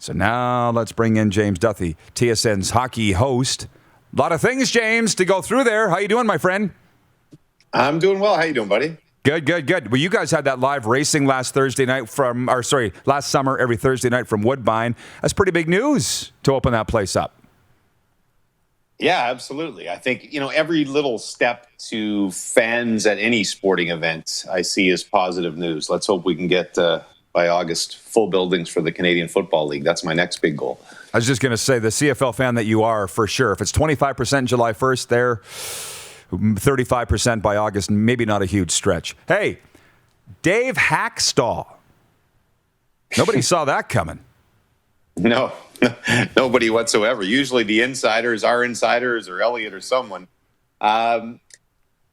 So now let's bring in James Duthie, TSN's hockey host. A lot of things, James, to go through there. How you doing, my friend? I'm doing well. How you doing, buddy? Good. Well, you guys had that live racing last summer, every Thursday night from Woodbine. That's pretty big news to open that place up. Yeah, absolutely. I think, every little step to fans at any sporting event I see is positive news. Let's hope we can get, by August, full buildings for the Canadian Football League. That's my next big goal. I was just going to say, the CFL fan that you are, for sure. If it's 25% July 1st there, 35% by August, maybe not a huge stretch. Hey, Dave Hakstol. Nobody saw that coming. No, nobody whatsoever. Usually the insiders, our insiders, or Elliot or someone.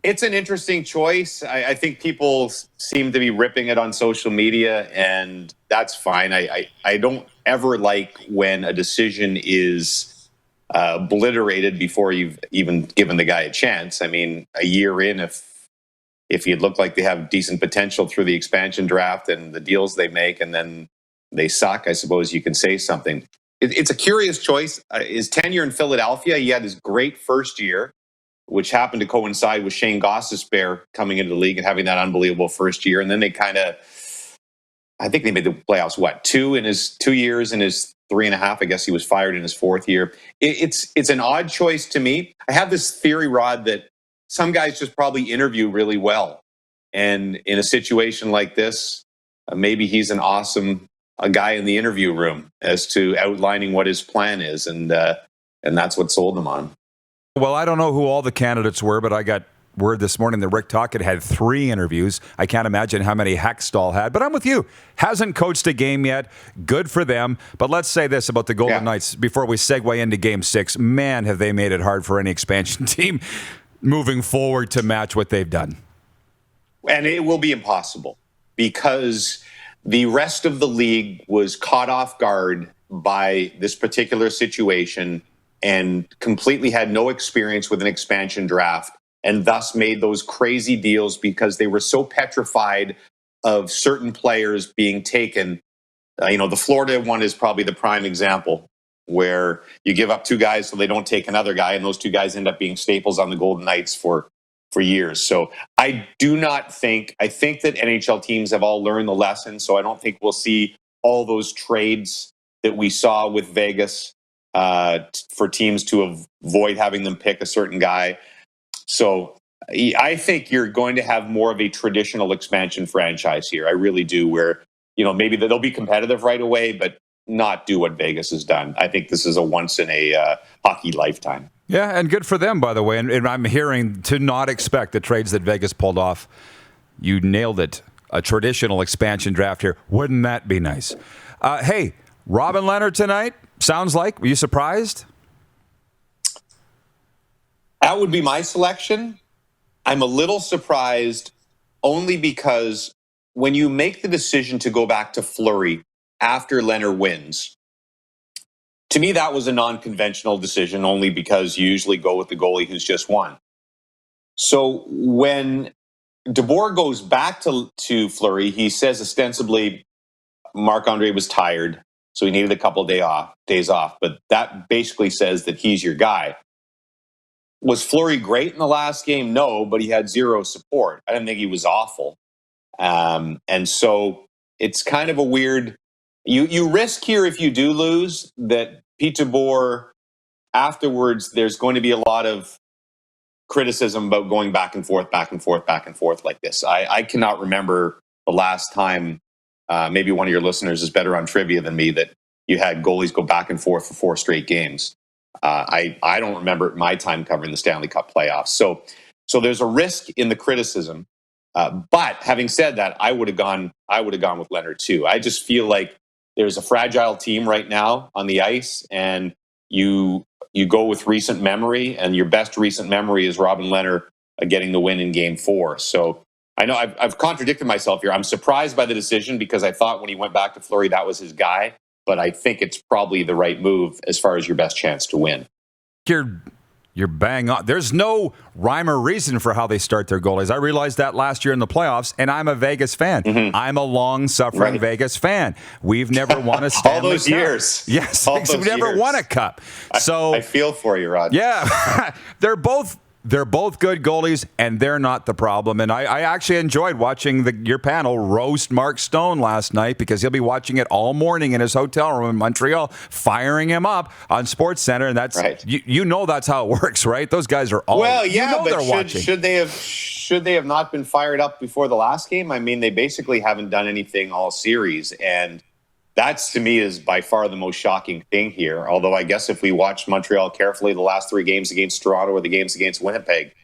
It's an interesting choice. I think people seem to be ripping it on social media, and that's fine. I don't ever like when a decision is obliterated before you've even given the guy a chance. I mean, a year in, if you look like they have decent potential through the expansion draft and the deals they make, and then they suck, I suppose you can say something. It's a curious choice. His tenure in Philadelphia, he had his great first year, which happened to coincide with Shane Gostisbehere coming into the league and having that unbelievable first year. And then they I think they made the playoffs, 2 years in his 3.5. I guess he was fired in his fourth year. It's an odd choice to me. I have this theory, Rod, that some guys just probably interview really well. And in a situation like this, maybe he's an awesome guy in the interview room as to outlining what his plan is. And that's what sold him on. Well, I don't know who all the candidates were, but I got word this morning that Rick Tocchet had 3 interviews. I can't imagine how many Hakstol had, but I'm with you. Hasn't coached a game yet. Good for them. But let's say this about the Golden Knights before we segue into Game 6. Man, have they made it hard for any expansion team moving forward to match what they've done. And it will be impossible because the rest of the league was caught off guard by this particular situation and completely had no experience with an expansion draft, and thus made those crazy deals because they were so petrified of certain players being taken. The Florida one is probably the prime example, where you give up 2 guys so they don't take another guy, and those 2 guys end up being staples on the Golden Knights for years. So I think that NHL teams have all learned the lesson, so I don't think we'll see all those trades that we saw with Vegas for teams to avoid having them pick a certain guy. So I think you're going to have more of a traditional expansion franchise here. I really do, where, maybe they'll be competitive right away, but not do what Vegas has done. I think this is a once in a hockey lifetime. Yeah, and good for them, by the way. And I'm hearing to not expect the trades that Vegas pulled off. You nailed it. A traditional expansion draft here. Wouldn't that be nice? Hey, Robin Lehner tonight, sounds like. Were you surprised? That would be my selection. I'm a little surprised only because when you make the decision to go back to Fleury after Lehner wins, to me that was a non-conventional decision only because you usually go with the goalie who's just won. So when DeBoer goes back to Fleury, he says ostensibly Marc-Andre was tired, so he needed a couple days off. But that basically says that he's your guy. Was Fleury great in the last game? No, but he had zero support. I didn't think he was awful. And so it's kind of a weird... You risk here, if you do lose, that Pete DeBoer, afterwards, there's going to be a lot of criticism about going back and forth like this. I cannot remember the last time, maybe one of your listeners is better on trivia than me, that you had goalies go back and forth for 4 straight games. I don't remember my time covering the Stanley Cup playoffs. So there's a risk in the criticism. But having said that, I would have gone with Lehner too. I just feel like there's a fragile team right now on the ice, and you go with recent memory, and your best recent memory is Robin Lehner getting the win in Game 4. So I know I've contradicted myself here. I'm surprised by the decision because I thought when he went back to Fleury, that was his guy. But I think it's probably the right move as far as your best chance to win. You're You're bang on. There's no rhyme or reason for how they start their goalies. I realized that last year in the playoffs, and I'm a Vegas fan. Mm-hmm. I'm a long-suffering Vegas fan. We've never won a Stanley all those Cup. years. Yes, all we've those never years. won a cup. So I feel for you, Rod. Yeah, they're both good goalies, and they're not the problem. And I actually enjoyed watching your panel roast Mark Stone last night because he'll be watching it all morning in his hotel room in Montreal, firing him up on SportsCenter. And that's right. You know that's how it works, right? Those guys are all well, yeah. But they're watching. Should they have not been fired up before the last game? I mean, they basically haven't done anything all series, and that's, to me, is by far the most shocking thing here. Although I guess if we watch Montreal carefully, the last 3 games against Toronto or the games against Winnipeg,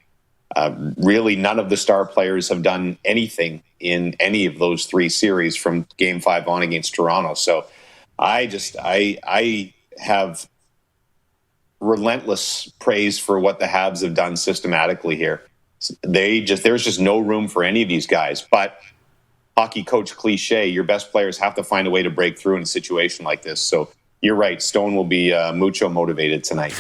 really none of the star players have done anything in any of those 3 series from Game 5 on against Toronto. So I have relentless praise for what the Habs have done systematically here. There's just no room for any of these guys. But hockey coach cliche, your best players have to find a way to break through in a situation like this. So you're right. Stone will be mucho motivated tonight.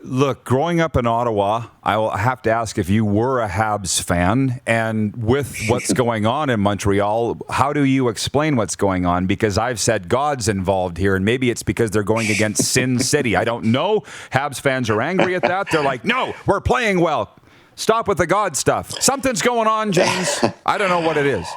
Look, growing up in Ottawa, I will have to ask if you were a Habs fan, and with what's going on in Montreal, how do you explain what's going on? Because I've said God's involved here, and maybe it's because they're going against Sin City. I don't know. Habs fans are angry at that. They're like, no, we're playing well. Stop with the God stuff. Something's going on, James. I don't know what it is.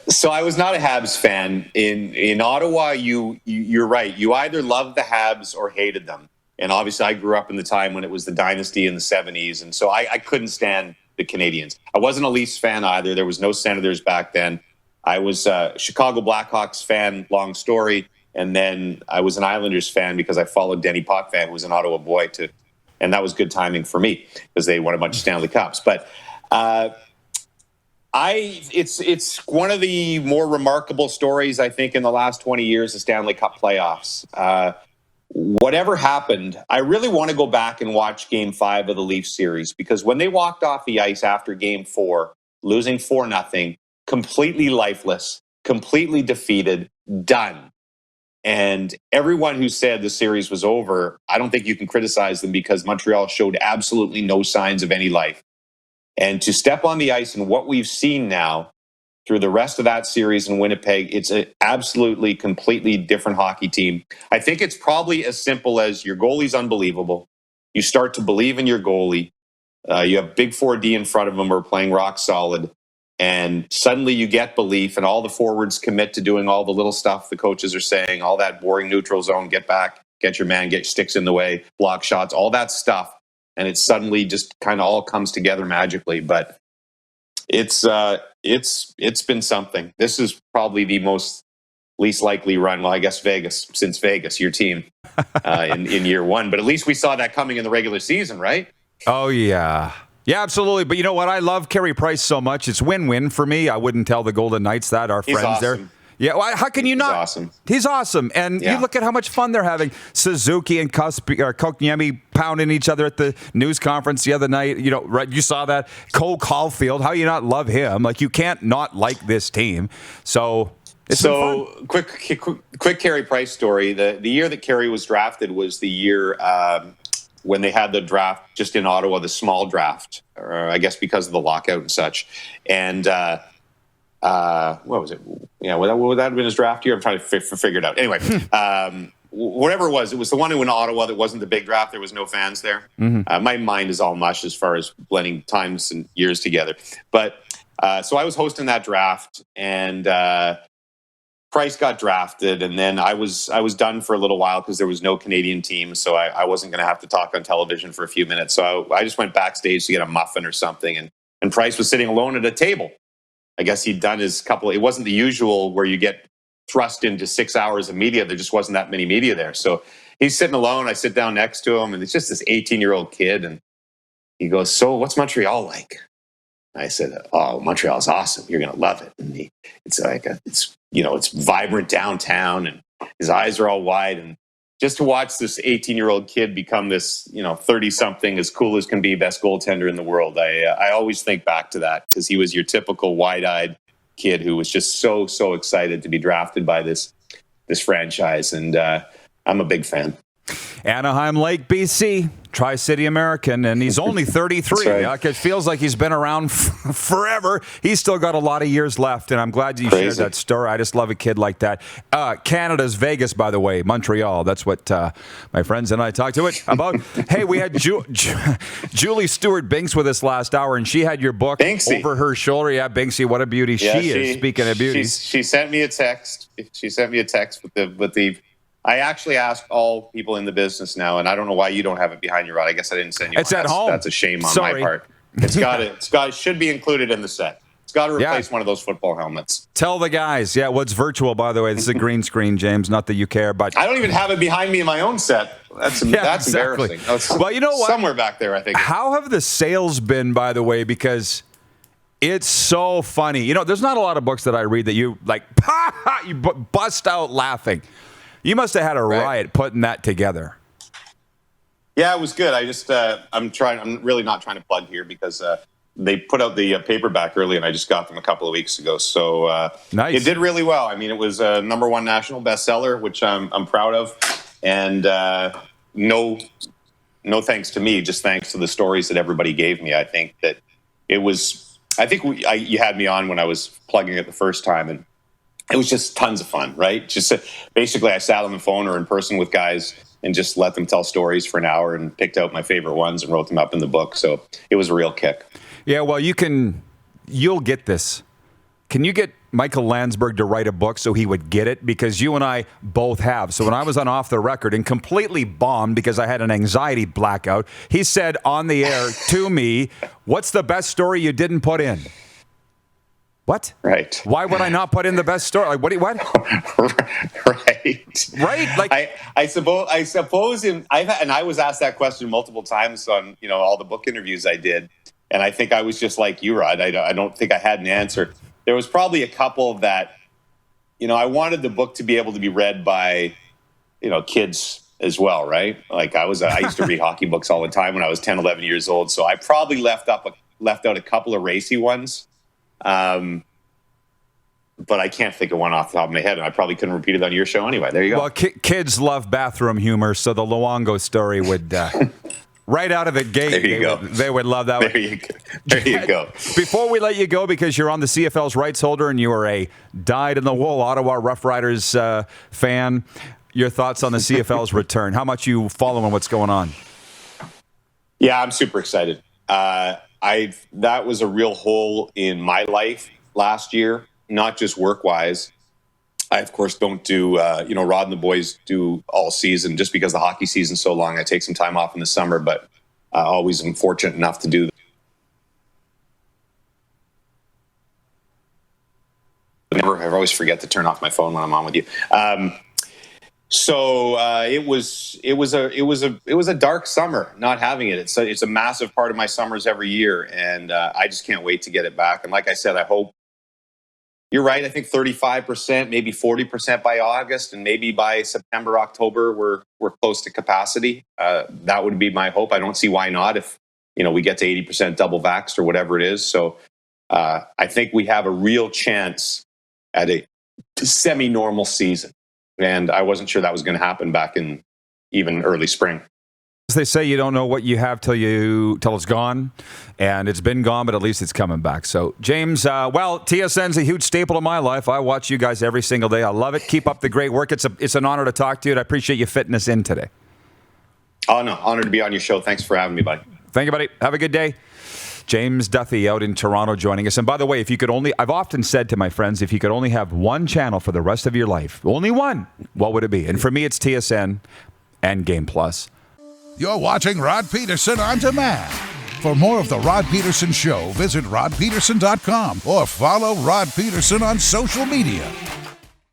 So I was not a Habs fan. In Ottawa, you're right. You either loved the Habs or hated them. And obviously, I grew up in the time when it was the dynasty in the 70s. And so I couldn't stand the Canadiens. I wasn't a Leafs fan either. There was no Senators back then. I was a Chicago Blackhawks fan, long story. And then I was an Islanders fan because I followed Denny Potvin, who was an Ottawa boy, and that was good timing for me because they won a bunch of Stanley Cups. But it's one of the more remarkable stories, I think, in the last 20 years, the Stanley Cup playoffs. Whatever happened, I really want to go back and watch Game 5 of the Leafs series, because when they walked off the ice after Game 4, losing 4-0, completely lifeless, completely defeated, done. And everyone who said the series was over, I don't think you can criticize them, because Montreal showed absolutely no signs of any life. And to step on the ice and what we've seen now through the rest of that series in Winnipeg, it's an absolutely, completely different hockey team. I think it's probably as simple as your goalie's unbelievable. You start to believe in your goalie. You have big 4D in front of them who are playing rock solid. And suddenly you get belief, and all the forwards commit to doing all the little stuff the coaches are saying, all that boring neutral zone, get back, get your man, get sticks in the way, block shots, all that stuff. And it suddenly just kind of all comes together magically. But it's been something. This is probably the least likely run. Well, I guess since Vegas, your team, in year 1. But at least we saw that coming in the regular season, right? Oh, yeah. Yeah, absolutely. But you know what? I love Carey Price so much. It's win-win for me. I wouldn't tell the Golden Knights that. Our friends awesome. there. Yeah, well, how can you not? He's awesome. He's awesome. And you look at how much fun they're having. Suzuki and Kokniemi pounding each other at the news conference the other night. You know, right? You saw that. Cole Caulfield, how you not love him? Like, you can't not like this team. So it's been fun. Quick Carey Price story. The year that Carey was drafted was the year when they had the draft just in Ottawa, the small draft, or I guess because of the lockout and such. And what was it? Yeah, would that have been his draft year? I'm trying to figure it out. Anyway, whatever it was the one in Ottawa that wasn't the big draft. There was no fans there. Mm-hmm. My mind is all mush as far as blending times and years together. But so I was hosting that draft, and Price got drafted, and then I was done for a little while because there was no Canadian team, so I wasn't going to have to talk on television for a few minutes. So I just went backstage to get a muffin or something, and Price was sitting alone at a table. I guess he'd done his couple. It wasn't the usual where you get thrust into 6 hours of media. There just wasn't that many media there. So he's sitting alone. I sit down next to him, and it's just this 18-year-old kid. And he goes, "So what's Montreal like?" I said, "Oh, Montreal's awesome. You're going to love it." And it's vibrant downtown, and his eyes are all wide. And just to watch this 18-year-old kid become this, 30-something, as cool as can be, best goaltender in the world, I always think back to that, because he was your typical wide-eyed kid who was just so excited to be drafted by this franchise, and I'm a big fan. Anaheim Lake, BC. Tri-City American, and he's only 33. Right. It feels like he's been around forever. He's still got a lot of years left, and I'm glad you shared that story. I just love a kid like that. Canada's Vegas, by the way, Montreal. That's what my friends and I talked to it about. Hey, we had Julie Stewart-Binks with us last hour, and she had your book over her shoulder. Yeah, Binksy, what a beauty she is. Speaking of beauty. She sent me a text. With the I actually asked all people in the business now, and I don't know why you don't have it behind you, Rod. I guess I didn't send you. It's at home. That's a shame on my part. It should be included in the set. It's got to replace one of those football helmets. Tell the guys. Yeah, what's virtual, by the way? This is a green screen, James. Not that you care, but I don't even have it behind me in my own set. That's embarrassing. Well, you know what? Somewhere back there, I think. How have the sales been, by the way? Because it's so funny. There's not a lot of books that I read that you you bust out laughing. You must have had a riot putting that together. Yeah, it was good. I just, I'm really not trying to plug here because they put out the paperback early, and I just got them a couple of weeks ago. So nice. It did really well. I mean, it was a #1 national bestseller, which I'm proud of. And no thanks to me, just thanks to the stories that everybody gave me. I think that it was. You had me on when I was plugging it the first time, and it was just tons of fun, right? Just basically, I sat on the phone or in person with guys and just let them tell stories for an hour and picked out my favorite ones and wrote them up in the book. So it was a real kick. Yeah, well, you'll get this. Can you get Michael Landsberg to write a book so he would get it? Because you and I both have. So when I was on Off the Record and completely bombed because I had an anxiety blackout, he said on the air to me, "What's the best story you didn't put in?" What? Right. Why would I not put in the best story? Like, what? Right. Right. Like, I suppose, and I was asked that question multiple times on, all the book interviews I did. And I think I was just like you, Rod. I don't think I had an answer. There was probably a couple that, I wanted the book to be able to be read by, kids as well. Right. Like I used to read hockey books all the time when I was 10, 11 years old. So I probably left out a couple of racy ones. But I can't think of one off the top of my head, and I probably couldn't repeat it on your show anyway. There you go. Well, kids love bathroom humor, so the Luongo story would, right out of the gate, there you go. They would love that. There you go. Before we let you go, because you're on the CFL's rights holder and you are a dyed-in-the-wool Ottawa Rough Riders fan, your thoughts on the CFL's return? How much you following what's going on? Yeah, I'm super excited. That was a real hole in my life last year, not just work-wise. I, of course, don't do, Rod and the boys do all season just because the hockey season's so long. I take some time off in the summer, but I always am fortunate enough to do I always forget to turn off my phone when I'm on with you. So it was a dark summer not having it. It's a massive part of my summers every year, and I just can't wait to get it back. And like I said, I hope you're right. I think 35%, maybe 40% by August, and maybe by September, October, we're close to capacity. That would be my hope. I don't see why not if we get to 80% double vaxxed or whatever it is. So I think we have a real chance at a semi-normal season. And I wasn't sure that was going to happen back in even early spring. As they say, you don't know what you have till it's gone. And it's been gone, but at least it's coming back. So, James, TSN's a huge staple of my life. I watch you guys every single day. I love it. Keep up the great work. It's an honor to talk to you, and I appreciate you fitting us in today. Oh, no. Honor to be on your show. Thanks for having me, buddy. Thank you, buddy. Have a good day. James Duthie out in Toronto joining us. And by the way, I've often said to my friends, if you could only have one channel for the rest of your life, only one, what would it be? And for me, it's TSN and Game Plus. You're watching Rod Pedersen On Demand. For more of The Rod Pedersen Show, visit rodpedersen.com or follow Rod Pedersen on social media.